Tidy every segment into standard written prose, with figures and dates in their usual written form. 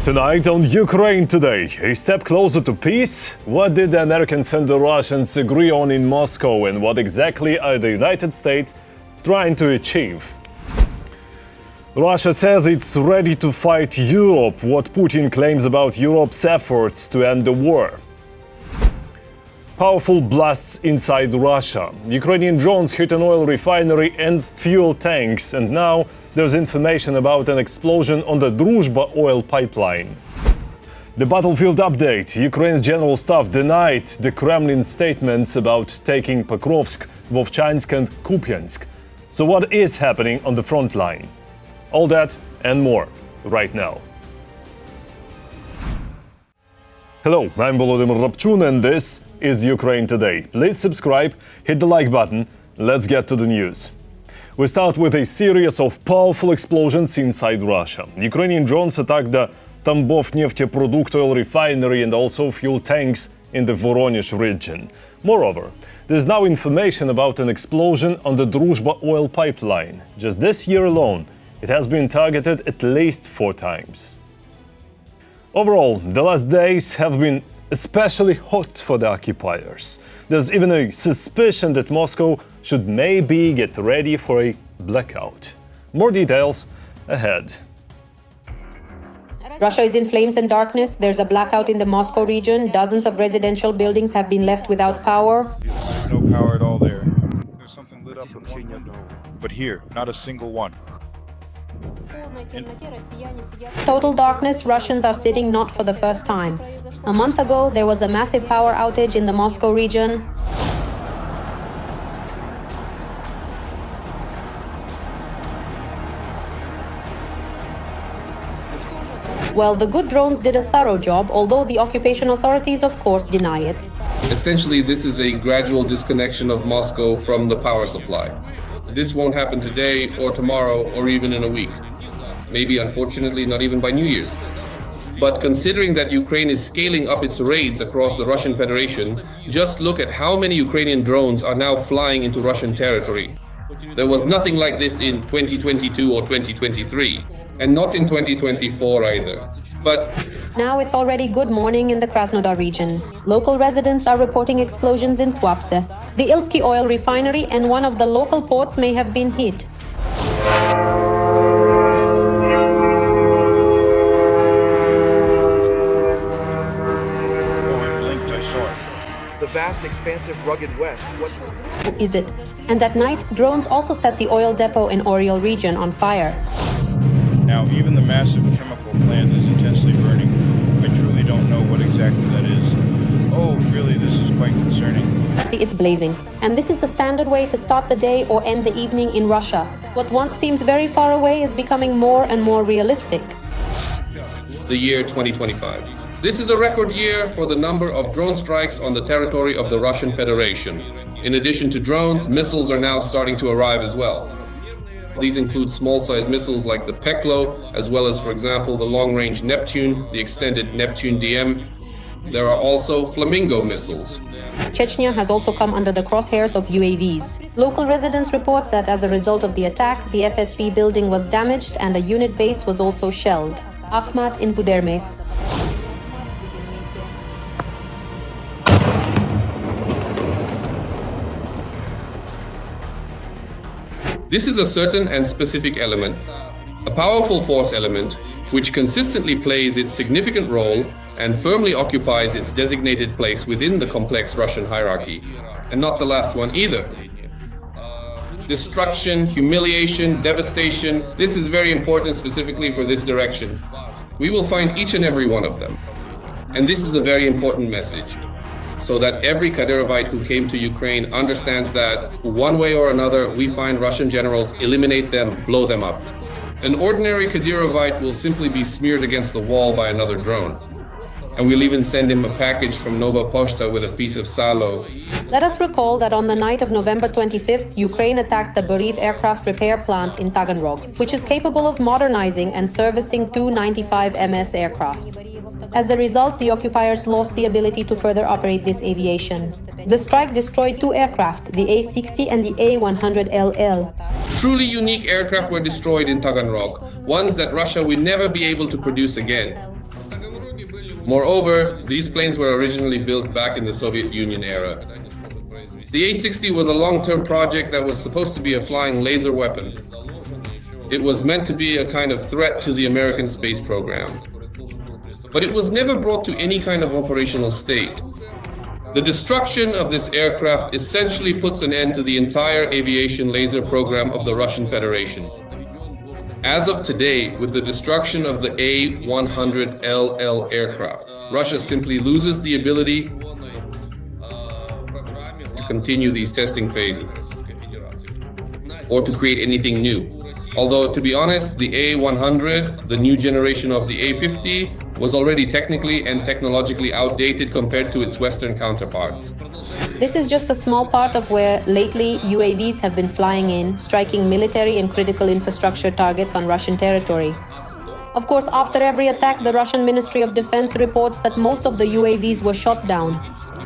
Tonight on Ukraine Today, a step closer to peace? What did the Americans and the Russians agree on in Moscow, and what exactly are the United States trying to achieve? Russia says it's ready to fight Europe, what Putin claims about Europe's efforts to end the war. Powerful blasts inside Russia. Ukrainian drones hit an oil refinery and fuel tanks, and now there's information about an explosion on the Druzhba oil pipeline. The battlefield update. Ukraine's general staff denied the Kremlin's statements about taking Pokrovsk, Vovchansk and Kupiansk. So what is happening on the front line? All that and more right now. Hello, I'm Volodymyr Rabchun and this is Ukraine Today. Please subscribe, hit the like button. Let's get to the news. We start with a series of powerful explosions inside Russia. Ukrainian drones attacked the Tambov Nefteprodukt oil refinery and also fuel tanks in the Voronezh region. Moreover, there's now information about an explosion on the Druzhba oil pipeline. Just this year alone, it has been targeted at least 4 times. Overall, the last days have been especially hot for the occupiers. There's even a suspicion that Moscow should maybe get ready for a blackout. More details ahead. Russia is in flames and darkness. There's a blackout in the Moscow region. Dozens of residential buildings have been left without power. There's no power at all there. There's something lit up in one window, but here, not a single one. Total darkness. Russians are sitting not for the first time. A month ago, there was a massive power outage in the Moscow region. Well, the good drones did a thorough job, although the occupation authorities, of course, deny it. Essentially, this is a gradual disconnection of Moscow from the power supply. This won't happen today or tomorrow or even in a week. Maybe, unfortunately, not even by New Year's. But considering that Ukraine is scaling up its raids across the Russian Federation, just look at how many Ukrainian drones are now flying into Russian territory. There was nothing like this in 2022 or 2023, and not in 2024 either. But now it's already good morning in the Krasnodar region. Local residents are reporting explosions in Tuapse. The Ilsky oil refinery and one of the local ports may have been hit. The vast, expansive, rugged West. What is it? And at night, drones also set the oil depot in Oriel region on fire. Now, even the massive chemical plant is intensely burning. I truly don't know what exactly that is. Oh, really, this is quite concerning. See, it's blazing. And this is the standard way to start the day or end the evening in Russia. What once seemed very far away is becoming more and more realistic. the year 2025. This is a record year for the number of drone strikes on the territory of the Russian Federation. In addition to drones, missiles are now starting to arrive as well. These include small-sized missiles like the Peklo, as well as, for example, the long-range Neptune, the extended Neptune DM. There are also Flamingo missiles. Chechnya has also come under the crosshairs of UAVs. Local residents report that as a result of the attack, the FSB building was damaged and a unit base was also shelled. Akhmat in Budermes. This is a certain and specific element, a powerful force element, which consistently plays its significant role and firmly occupies its designated place within the complex Russian hierarchy, and not the last one either. Destruction, humiliation, devastation, this is very important specifically for this direction. We will find each and every one of them. And this is a very important message, so that every Kadyrovite who came to Ukraine understands that one way or another, we find Russian generals, eliminate them, blow them up. An ordinary Kadyrovite will simply be smeared against the wall by another drone. And we'll even send him a package from Nova Poshta with a piece of salo. Let us recall that on the night of November 25th, Ukraine attacked the Boriv aircraft repair plant in Taganrog, which is capable of modernizing and servicing two 95 MS aircraft. As a result, the occupiers lost the ability to further operate this aviation. The strike destroyed two aircraft, the A-60 and the A-100LL. Truly unique aircraft were destroyed in Taganrog, ones that Russia will never be able to produce again. Moreover, these planes were originally built back in the Soviet Union era. The A-60 was a long-term project that was supposed to be a flying laser weapon. It was meant to be a kind of threat to the American space program. But it was never brought to any kind of operational state. The destruction of this aircraft essentially puts an end to the entire aviation laser program of the Russian Federation. As of today, with the destruction of the A-100LL aircraft, Russia simply loses the ability to continue these testing phases or to create anything new. Although, to be honest, the A-100, the new generation of the A-50, was already technically and technologically outdated compared to its Western counterparts. This is just a small part of where lately UAVs have been flying in, striking military and critical infrastructure targets on Russian territory. Of course, after every attack, the Russian Ministry of Defense reports that most of the UAVs were shot down.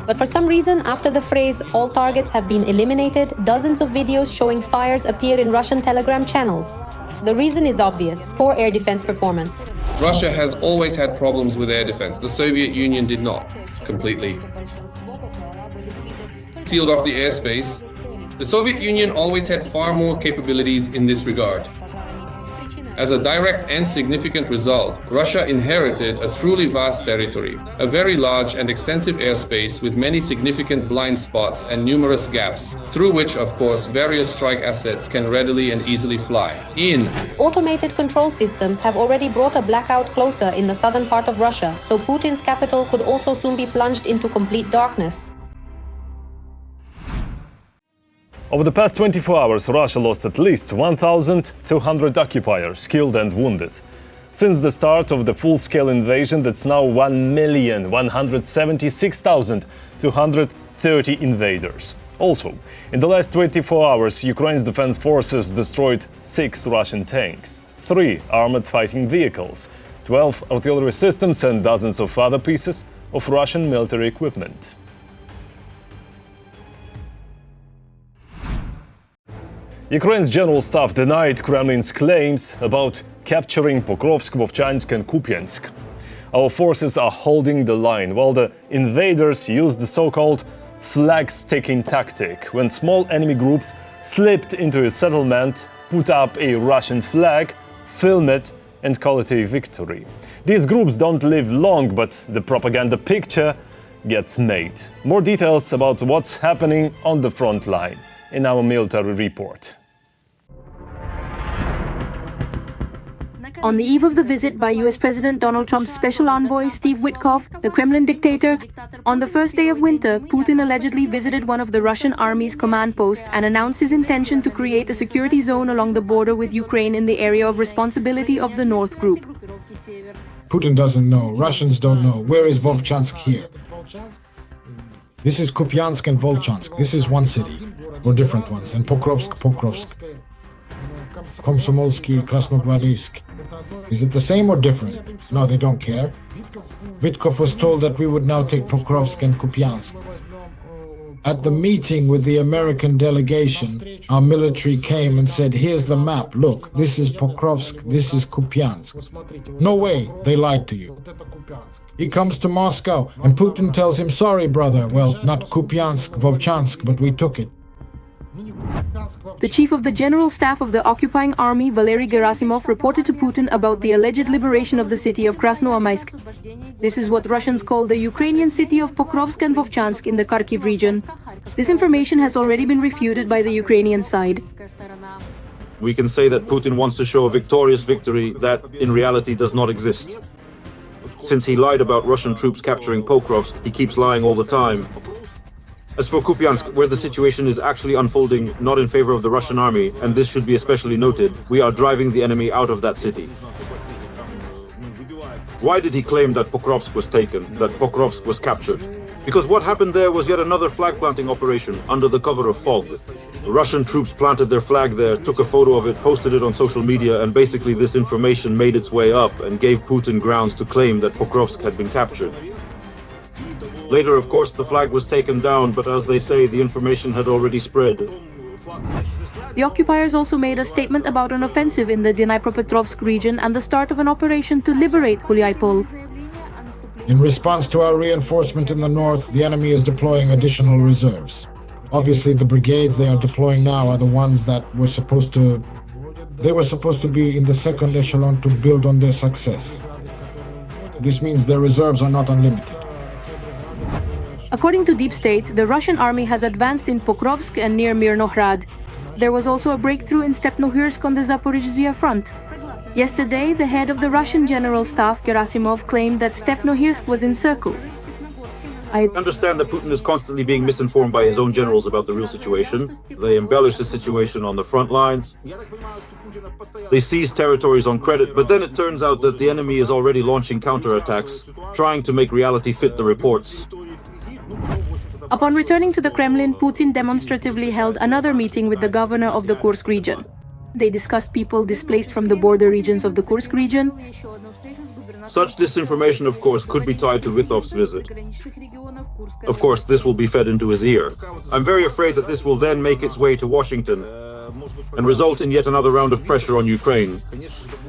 But for some reason, after the phrase "all targets have been eliminated," dozens of videos showing fires appear in Russian Telegram channels. The reason is obvious: poor air defense performance. Russia has always had problems with air defense. The Soviet Union did not completely. Sealed off the airspace. The Soviet Union always had far more capabilities in this regard. As a direct and significant result, Russia inherited a truly vast territory, a very large and extensive airspace with many significant blind spots and numerous gaps, through which, of course, various strike assets can readily and easily fly. Automated control systems have already brought a blackout closer in the southern part of Russia, so Putin's capital could also soon be plunged into complete darkness. Over the past 24 hours, Russia lost at least 1,200 occupiers, killed and wounded. Since the start of the full-scale invasion, that's now 1,176,230 invaders. Also, in the last 24 hours, Ukraine's defense forces destroyed 6 Russian tanks, 3 armored fighting vehicles, 12 artillery systems and dozens of other pieces of Russian military equipment. Ukraine's general staff denied Kremlin's claims about capturing Pokrovsk, Vovchansk and Kupiansk. Our forces are holding the line, while the invaders used the so-called flag-sticking tactic, when small enemy groups slipped into a settlement, put up a Russian flag, film it and call it a victory. These groups don't live long, but the propaganda picture gets made. More details about what's happening on the front line in our military report. On the eve of the visit by US President Donald Trump's special envoy Steve Witkoff, the Kremlin dictator, on the first day of winter, Putin allegedly visited one of the Russian army's command posts and announced his intention to create a security zone along the border with Ukraine in the area of responsibility of the North Group. Putin doesn't know, Russians don't know. Where is Vovchansk here? This is Kupiansk and Vovchansk. This is one city, or different ones. And Pokrovsk. Komsomolsky, Krasnogvarsk. Is it the same or different? No, they don't care. Vitkov was told that we would now take Pokrovsk and Kupiansk. At the meeting with the American delegation, our military came and said, here's the map, look, this is Pokrovsk, this is Kupiansk. No way, they lied to you. He comes to Moscow and Putin tells him, sorry brother, well, not Kupiansk, Vovchansk, but we took it. The chief of the general staff of the occupying army, Valery Gerasimov, reported to Putin about the alleged liberation of the city of Krasnoarmysk. This is what Russians call the Ukrainian city of Pokrovsk and Vovchansk in the Kharkiv region. This information has already been refuted by the Ukrainian side. We can say that Putin wants to show a victorious victory that, in reality, does not exist. Since he lied about Russian troops capturing Pokrovsk, he keeps lying all the time. As for Kupiansk, where the situation is actually unfolding not in favor of the Russian army, and this should be especially noted, we are driving the enemy out of that city. Why did he claim that Pokrovsk was taken, that Pokrovsk was captured? Because what happened there was yet another flag planting operation under the cover of fog. The Russian troops planted their flag there, took a photo of it, posted it on social media, and basically this information made its way up and gave Putin grounds to claim that Pokrovsk had been captured. Later, of course, the flag was taken down, but as they say, the information had already spread. The occupiers also made a statement about an offensive in the Dnipropetrovsk region and the start of an operation to liberate Hulyapol. In response to our reinforcement in the north, the enemy is deploying additional reserves. Obviously, the brigades they are deploying now are the ones that were supposed to be in the second echelon to build on their success. This means their reserves are not unlimited. According to Deep State, the Russian army has advanced in Pokrovsk and near Mirnohrad. There was also a breakthrough in Stepnohirsk on the Zaporizhzhia front. Yesterday, the head of the Russian General Staff, Gerasimov, claimed that Stepnohirsk was encircled. I understand that Putin is constantly being misinformed by his own generals about the real situation. They embellish the situation on the front lines. They seize territories on credit, but then it turns out that the enemy is already launching counterattacks, trying to make reality fit the reports. Upon returning to the Kremlin, Putin demonstratively held another meeting with the governor of the Kursk region. They discussed people displaced from the border regions of the Kursk region. Such disinformation, of course, could be tied to Vitov's visit. Of course, this will be fed into his ear. I'm very afraid that this will then make its way to Washington and result in yet another round of pressure on Ukraine.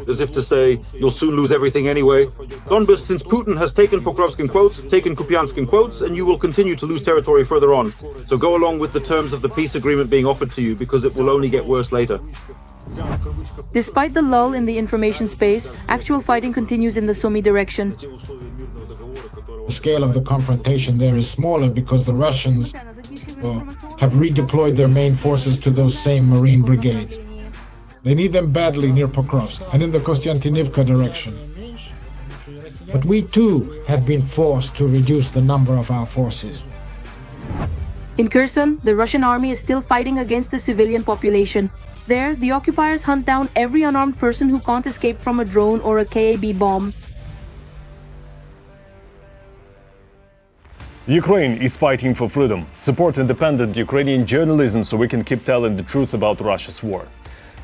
As if to say, you'll soon lose everything anyway. Donbas, since Putin has taken Pokrovsk in quotes, taken Kupiansk in quotes, and you will continue to lose territory further on. So go along with the terms of the peace agreement being offered to you, because it will only get worse later. Despite the lull in the information space, actual fighting continues in the Sumy direction. The scale of the confrontation there is smaller because the Russians have redeployed their main forces to those same marine brigades. They need them badly near Pokrovsk and in the Kostiantynivka direction. But we too have been forced to reduce the number of our forces. In Kherson, the Russian army is still fighting against the civilian population. There, the occupiers hunt down every unarmed person who can't escape from a drone or a KAB bomb. Ukraine is fighting for freedom. Support independent Ukrainian journalism so we can keep telling the truth about Russia's war.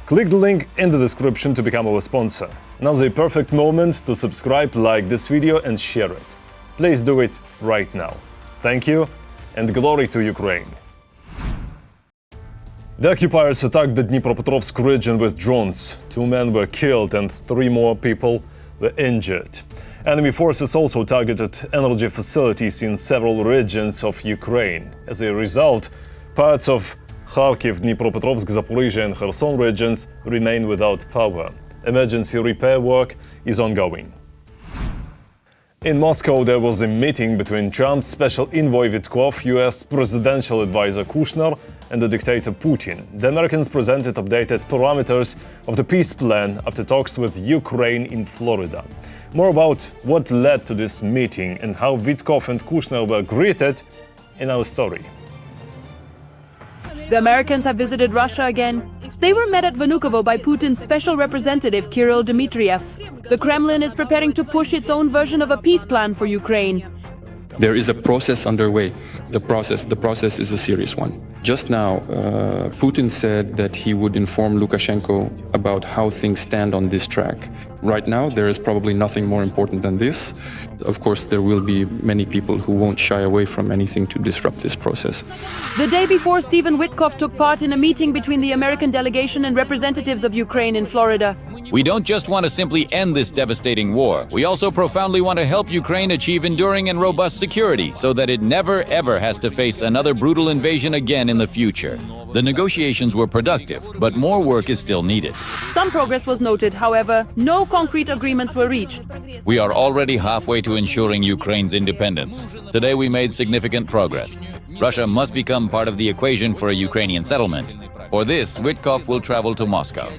Click the link in the description to become our sponsor. Now's the perfect moment to subscribe, like this video and share it. Please do it right now. Thank you and glory to Ukraine. The occupiers attacked the Dnipropetrovsk region with drones. 2 men were killed and 3 more people were injured. Enemy forces also targeted energy facilities in several regions of Ukraine. As a result, parts of Kharkiv, Dnipropetrovsk, Zaporizhzhia and Kherson regions remain without power. Emergency repair work is ongoing. In Moscow, there was a meeting between Trump's special envoy Vitkov, US presidential advisor Kushner, and the dictator Putin. The Americans presented updated parameters of the peace plan after talks with Ukraine in Florida. More about what led to this meeting and how Vitkov and Kushner were greeted in our story. The Americans have visited Russia again. They were met at Vnukovo by Putin's special representative Kirill Dmitriev. The Kremlin is preparing to push its own version of a peace plan for Ukraine. There is a process underway. The process is a serious one. Just now, Putin said that he would inform Lukashenko about how things stand on this track. Right now, there is probably nothing more important than this. Of course, there will be many people who won't shy away from anything to disrupt this process. The day before, Stephen Witkoff took part in a meeting between the American delegation and representatives of Ukraine in Florida. We don't just want to simply end this devastating war. We also profoundly want to help Ukraine achieve enduring and robust security so that it never ever has to face another brutal invasion again in the future. The negotiations were productive, but more work is still needed. Some progress was noted, however, no concrete agreements were reached. We are already halfway to ensuring Ukraine's independence. Today we made significant progress. Russia must become part of the equation for a Ukrainian settlement. For this, Witkoff will travel to Moscow.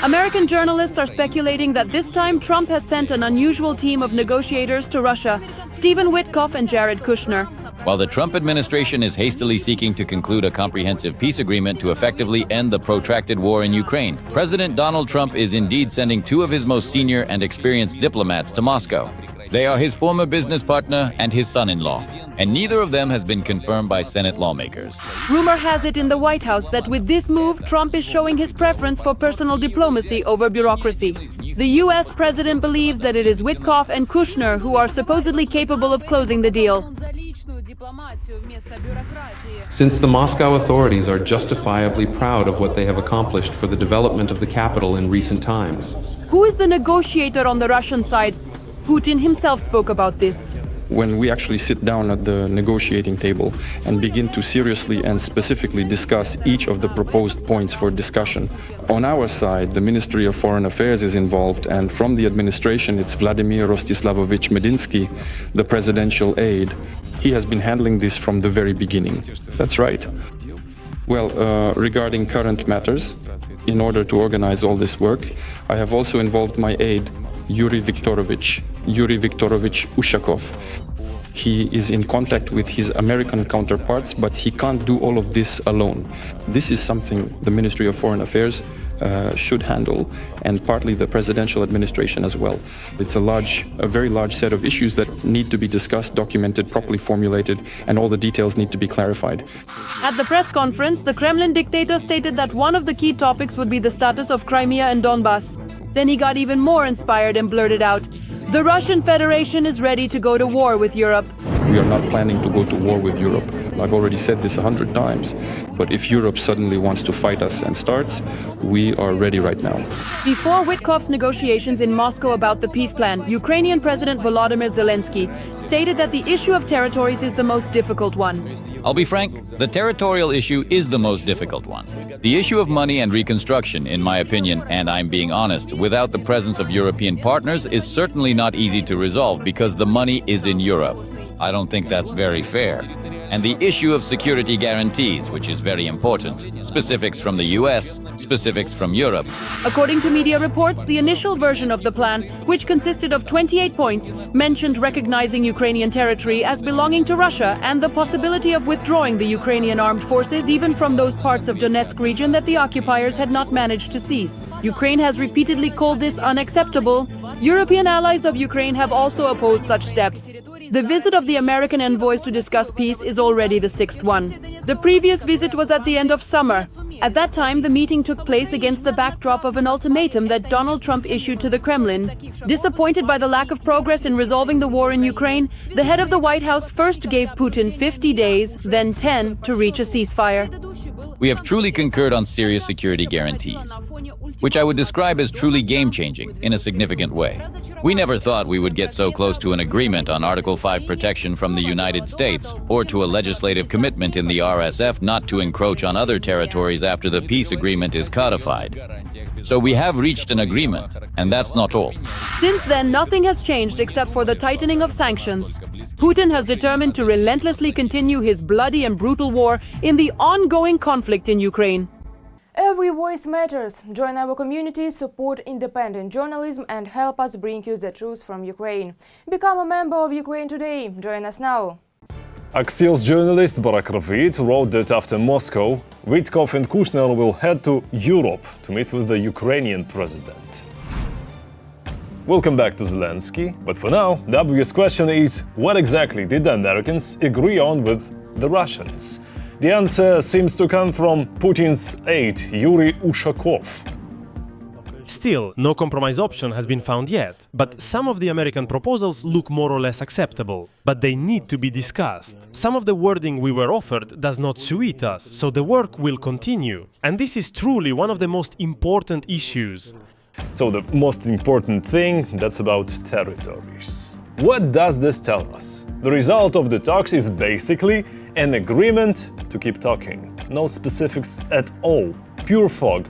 American journalists are speculating that this time Trump has sent an unusual team of negotiators to Russia, Stephen Witkoff and Jared Kushner. While the Trump administration is hastily seeking to conclude a comprehensive peace agreement to effectively end the protracted war in Ukraine, President Donald Trump is indeed sending 2 of his most senior and experienced diplomats to Moscow. They are his former business partner and his son-in-law, and neither of them has been confirmed by Senate lawmakers. Rumor has it in the White House that with this move, Trump is showing his preference for personal diplomacy over bureaucracy. The US president believes that it is Witkoff and Kushner who are supposedly capable of closing the deal. Since the Moscow authorities are justifiably proud of what they have accomplished for the development of the capital in recent times. Who is the negotiator on the Russian side? Putin himself spoke about this. when we actually sit down at the negotiating table and begin to seriously and specifically discuss each of the proposed points for discussion. On our side, the Ministry of Foreign Affairs is involved, and from the administration, it's Vladimir Rostislavovich Medinsky, the presidential aide. He has been handling this from the very beginning. That's right. Well, regarding current matters, in order to organize all this work, I have also involved my aide, Yuri Viktorovich Ushakov. He is in contact with his American counterparts, but he can't do all of this alone. This is something the Ministry of Foreign Affairs should handle, and partly the presidential administration as well. It's a very large set of issues that need to be discussed, documented, properly formulated, and all the details need to be clarified. At the press conference, the Kremlin dictator stated that one of the key topics would be the status of Crimea and Donbass. Then he got even more inspired and blurted out, "The Russian Federation is ready to go to war with Europe." We are not planning to go to war with Europe. I've already said this 100 times. But if Europe suddenly wants to fight us and starts, we are ready right now. Before Witkov's negotiations in Moscow about the peace plan, Ukrainian President Volodymyr Zelensky stated that the issue of territories is the most difficult one. I'll be frank, the territorial issue is the most difficult one. The issue of money and reconstruction, in my opinion, and I'm being honest, without the presence of European partners, is certainly not easy to resolve because the money is in Europe. I don't think that's very fair. And the issue of security guarantees, which is very important. Specifics from the US, specifics from Europe. According to media reports, the initial version of the plan, which consisted of 28 points, mentioned recognizing Ukrainian territory as belonging to Russia and the possibility of withdrawing the Ukrainian armed forces even from those parts of Donetsk region that the occupiers had not managed to seize. Ukraine has repeatedly called this unacceptable. European allies of Ukraine have also opposed such steps. The visit of the American envoys to discuss peace is already the sixth one. The previous visit was at the end of summer. At that time, the meeting took place against the backdrop of an ultimatum that Donald Trump issued to the Kremlin. Disappointed by the lack of progress in resolving the war in Ukraine, the head of the White House first gave Putin 50 days, then 10, to reach a ceasefire. We have truly concurred on serious security guarantees, which I would describe as truly game-changing in a significant way. We never thought we would get so close to an agreement on Article 5 protection from the United States, or to a legislative commitment in the RSF not to encroach on other territories after the peace agreement is codified. So we have reached an agreement, and that's not all. Since then, nothing has changed except for the tightening of sanctions. Putin has determined to relentlessly continue his bloody and brutal war in the ongoing conflict in Ukraine. Every voice matters. Join our community, support independent journalism and help us bring you the truth from Ukraine. Become a member of Ukraine today. Join us now. Axios journalist Barak Ravid wrote that after Moscow, Witkov and Kushner will head to Europe to meet with the Ukrainian president. Welcome back to Zelensky, but for now, the obvious question is, what exactly did the Americans agree on with the Russians? The answer seems to come from Putin's aide, Yuri Ushakov. Still, no compromise option has been found yet, but some of the American proposals look more or less acceptable. But they need to be discussed. Some of the wording we were offered does not suit us, so the work will continue. And this is truly one of the most important issues. So the most important thing, that's about territories. What does this tell us? The result of the talks is basically an agreement to keep talking. No specifics at all. Pure fog.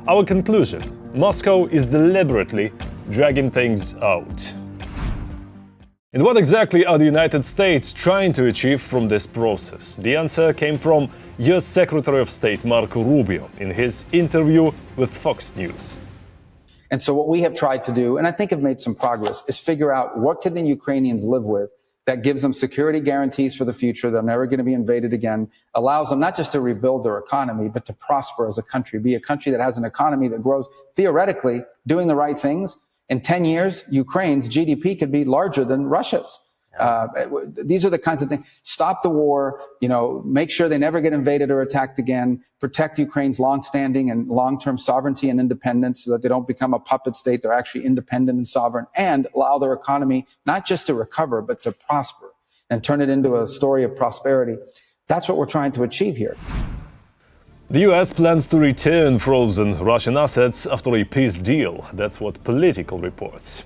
Our conclusion: Moscow is deliberately dragging things out. And what exactly are the United States trying to achieve from this process? The answer came from US Secretary of State Marco Rubio in his interview with Fox News. And so what we have tried to do, and I think have made some progress, is figure out what can the Ukrainians live with that gives them security guarantees for the future, they're never going to be invaded again, allows them not just to rebuild their economy, but to prosper as a country, be a country that has an economy that grows, theoretically, doing the right things. In 10 years, Ukraine's GDP could be larger than Russia's. These are the kinds of things. Stop the war, make sure they never get invaded or attacked again, protect Ukraine's long-standing and long-term sovereignty and independence so that they don't become a puppet state, they're actually independent and sovereign, and allow their economy not just to recover, but to prosper and turn it into a story of prosperity. That's what we're trying to achieve here. The US plans to return frozen Russian assets after a peace deal. That's what Political reports.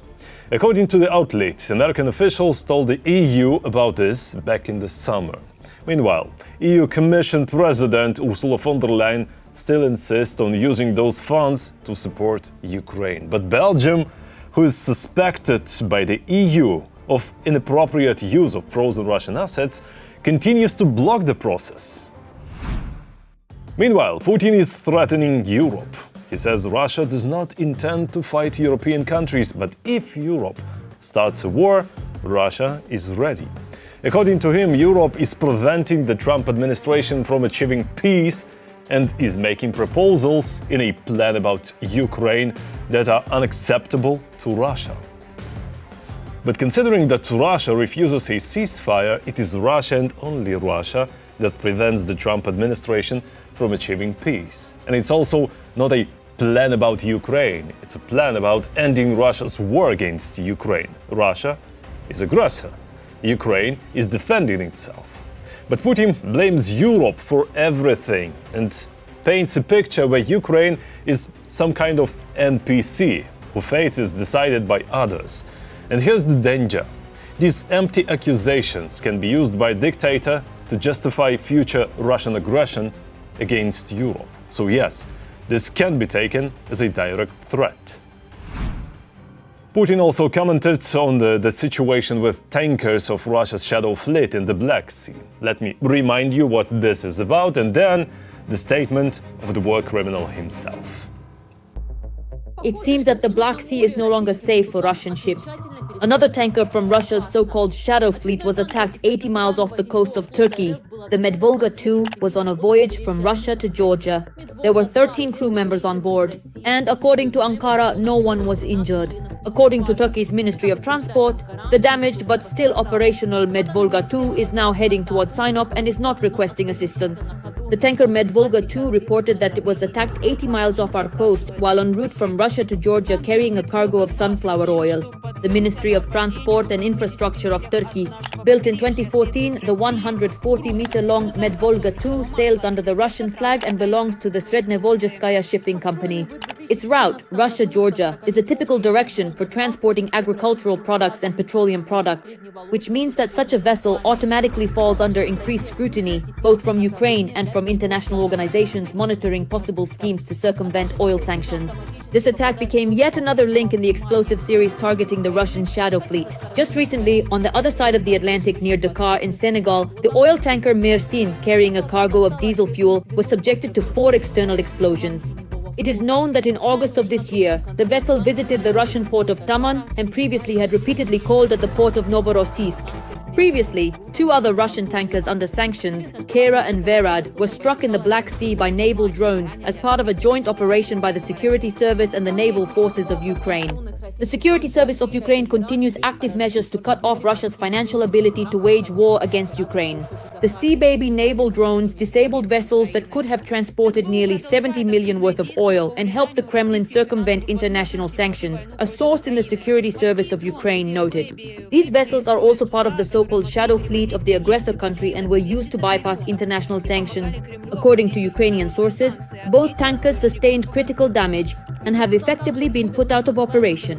According to the outlet, American officials told the EU about this back in the summer. Meanwhile, EU Commission President Ursula von der Leyen still insists on using those funds to support Ukraine. But Belgium, who is suspected by the EU of inappropriate use of frozen Russian assets, continues to block the process. Meanwhile, Putin is threatening Europe. He says Russia does not intend to fight European countries, but if Europe starts a war, Russia is ready. According to him, Europe is preventing the Trump administration from achieving peace and is making proposals in a plan about Ukraine that are unacceptable to Russia. But considering that Russia refuses a ceasefire, it is Russia and only Russia that prevents the Trump administration from achieving peace. And it's also not a plan about Ukraine, it's a plan about ending Russia's war against Ukraine. Russia is aggressor. Ukraine is defending itself. But Putin blames Europe for everything and paints a picture where Ukraine is some kind of NPC, whose fate is decided by others. And here's the danger. These empty accusations can be used by a dictator to justify future Russian aggression against Europe. So yes, this can be taken as a direct threat. Putin also commented on the situation with tankers of Russia's Shadow Fleet in the Black Sea. Let me remind you what this is about, and then the statement of the war criminal himself. It seems that the Black Sea is no longer safe for Russian ships. Another tanker from Russia's so-called Shadow Fleet was attacked 80 miles off the coast of Turkey. The Medvolga II was on a voyage from Russia to Georgia. There were 13 crew members on board, and according to Ankara, no one was injured. According to Turkey's Ministry of Transport, the damaged but still operational Medvolga II is now heading towards Sinop and is not requesting assistance. The tanker Medvolga II reported that it was attacked 80 miles off our coast while en route from Russia to Georgia carrying a cargo of sunflower oil. The Ministry of Transport and Infrastructure of Turkey. Built in 2014, the 140-meter-long Medvolga II sails under the Russian flag and belongs to the Srednevolgeskaya shipping company. Its route, Russia-Georgia, is a typical direction for transporting agricultural products and petroleum products, which means that such a vessel automatically falls under increased scrutiny, both from Ukraine and from international organizations monitoring possible schemes to circumvent oil sanctions. This attack became yet another link in the explosive series targeting the Russian Shadow Fleet. Just recently, on the other side of the Atlantic near Dakar in Senegal, the oil tanker Mersin, carrying a cargo of diesel fuel, was subjected to 4 external explosions. It is known that in August of this year, the vessel visited the Russian port of Taman and previously had repeatedly called at the port of Novorossiysk. Previously, 2 other Russian tankers under sanctions, Kera and Verad, were struck in the Black Sea by naval drones as part of a joint operation by the Security Service and the naval forces of Ukraine. The Security Service of Ukraine continues active measures to cut off Russia's financial ability to wage war against Ukraine. The Sea Baby naval drones disabled vessels that could have transported nearly 70 million worth of oil and helped the Kremlin circumvent international sanctions, a source in the Security Service of Ukraine noted. These vessels are also part of the so-called Shadow Fleet of the aggressor country and were used to bypass international sanctions. According to Ukrainian sources, both tankers sustained critical damage and have effectively been put out of operation.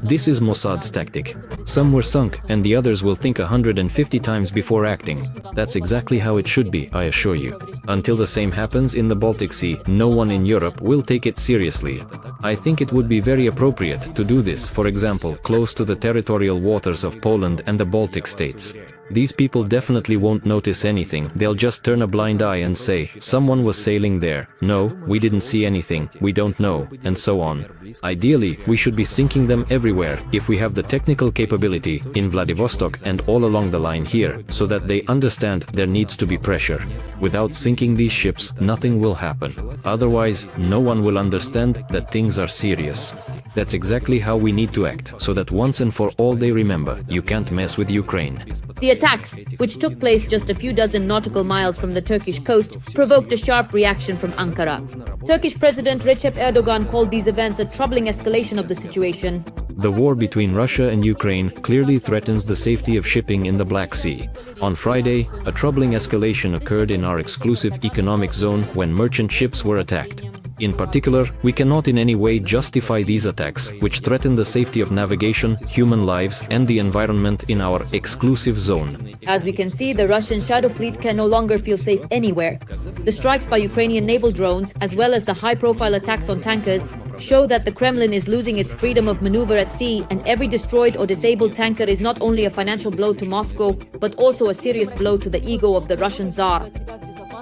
This is Mossad's tactic. Some were sunk, and the others will think 150 times before acting. That's exactly how it should be, I assure you. Until the same happens in the Baltic Sea, no one in Europe will take it seriously. I think it would be very appropriate to do this, for example, close to the territorial waters of Poland and the Baltic states. These people definitely won't notice anything, they'll just turn a blind eye and say, someone was sailing there, no, we didn't see anything, we don't know, and so on. Ideally, we should be sinking them everywhere, if we have the technical capability, in Vladivostok and all along the line here, so that they understand there needs to be pressure. Without sinking these ships, nothing will happen. Otherwise, no one will understand that things are serious. That's exactly how we need to act, so that once and for all they remember, you can't mess with Ukraine. The attacks, which took place just a few dozen nautical miles from the Turkish coast, provoked a sharp reaction from Ankara. Turkish President Recep Erdogan called these events a troubling escalation of the situation. The war between Russia and Ukraine clearly threatens the safety of shipping in the Black Sea. On Friday, a troubling escalation occurred in our exclusive economic zone when merchant ships were attacked. In particular, we cannot in any way justify these attacks, which threaten the safety of navigation, human lives, and the environment in our exclusive zone. As we can see, the Russian Shadow Fleet can no longer feel safe anywhere. The strikes by Ukrainian naval drones, as well as the high-profile attacks on tankers, show that the Kremlin is losing its freedom of maneuver at sea, and every destroyed or disabled tanker is not only a financial blow to Moscow, but also a serious blow to the ego of the Russian Tsar.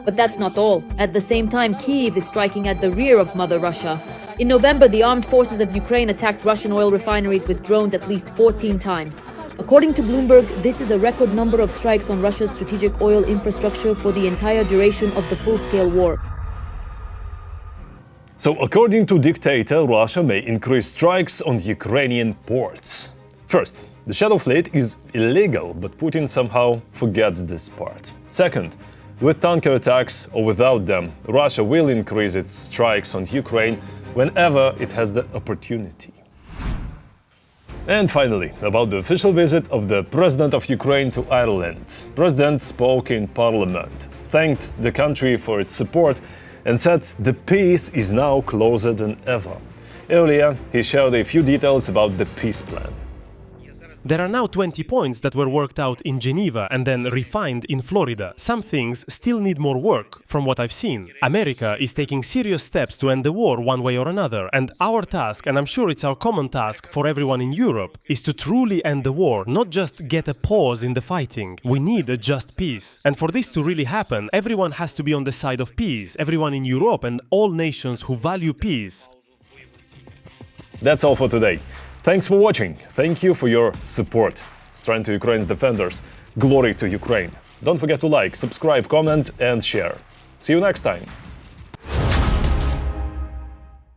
But that's not all. At the same time, Kyiv is striking at the rear of Mother Russia. In November, the armed forces of Ukraine attacked Russian oil refineries with drones at least 14 times. According to Bloomberg, this is a record number of strikes on Russia's strategic oil infrastructure for the entire duration of the full-scale war. So, according to dictator, Russia may increase strikes on Ukrainian ports. First, the Shadow Fleet is illegal, but Putin somehow forgets this part. Second, with tanker attacks or without them, Russia will increase its strikes on Ukraine whenever it has the opportunity. And finally, about the official visit of the President of Ukraine to Ireland. The President spoke in Parliament, thanked the country for its support, and said the peace is now closer than ever. Earlier, he shared a few details about the peace plan. There are now 20 points that were worked out in Geneva and then refined in Florida. Some things still need more work, from what I've seen. America is taking serious steps to end the war one way or another, and our task, and I'm sure it's our common task for everyone in Europe, is to truly end the war, not just get a pause in the fighting. We need a just peace. And for this to really happen, everyone has to be on the side of peace, everyone in Europe and all nations who value peace. That's all for today. Thanks for watching. Thank you for your support. Strength to Ukraine's defenders. Glory to Ukraine. Don't forget to like, subscribe, comment and share. See you next time.